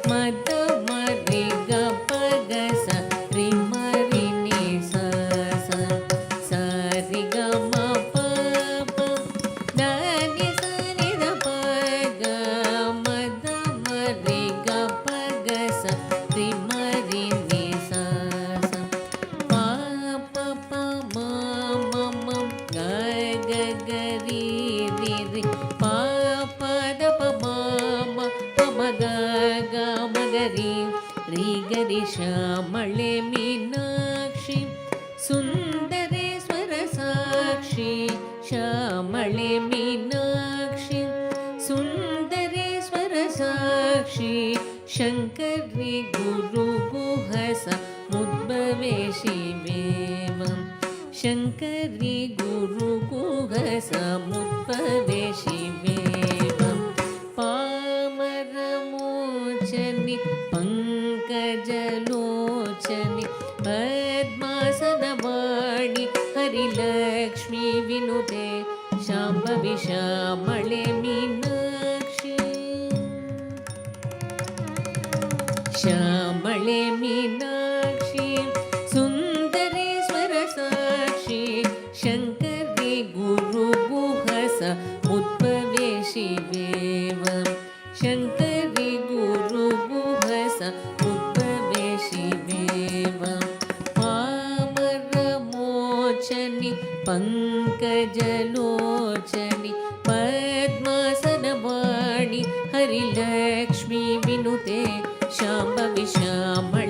ಮದ ಮರಿ ಗ ಪಗ ಸ ರಿ ಮರಿ ನಿ ಸ ಸ ಸ ರಿ ಗ ಮ ಪ ಪ ದ ನಿ ಸ ನಿ ದ ಪ ಗ ಮದ ಮರಿ ಗ ಪಗ ಸ ರಿ ಮರಿ ನಿ ಸ ಸ ಪ ಪ ಪ ಮ ಮ ಮ ಗ ಗ ಗ ರಿ ರಿ ರಿ ಪ ಪ ದ ಪ ಮ ಮ ಪ ಮ ಗ ಗ ಮ ಗ ರಿ ರಿ ಗ ರಿ ಶ್ಯಾಮಳೆ ಮೀನಾಕ್ಷಿ ಸುಂದರೇಶ್ವರ ಸಾಕ್ಷಿ ಶ್ಯಾಮಳೆ ಮೀನಾಕ್ಷಿ ಸುಂದರೇಶ್ವರ ಸಾಕ್ಷಿ ಶಂಕರಿ ಗುರು ಗುಹಸ ಮುದ್ಭವೆ ಶಿವೇವಂ ಶಂಕರಿ ಗುರು ಗುಹಸ ಮುದ್ಭವೆ ಶಿವೇವಂ ಪಾಮರ ಮೋಚನಿ ಪಂಕಜಲೋಚನಿ ಪದ್ಮಾಸನವಾಣಿ ಹರಿಲಕ್ಷ್ಮೀ ವಿನುತೆ ಶಾಂಭವಿ ಶ್ಯಾಮಳೆ ಮೀನಾಕ್ಷಿ ಶ್ಯಾಮಳೆ ಮೀನಾಕ್ಷಿ ಸುಂದರೇಶ್ವರ ಸಾಕ್ಷಿ ಶಂಕರಿ ಗುರು ಗುಹಸ ಮುದ್ಭವೆ ಶಿವೇವಂ ಶಂಕರಿ ಗುರು ಗುಹಸ ಮುದ್ಭವೆ ಶಿವೇವಂ ಪಾಮರ ಮೋಚನಿ ಪಂಕಜಲೋಚನಿ ಪದ್ಮಾಸನವಾಣಿ ಹರಿಲಕ್ಷ್ಮೀ ವಿನುತೆ ಶಾಂಭವಿ ಶ್ಯಾಮಳೆ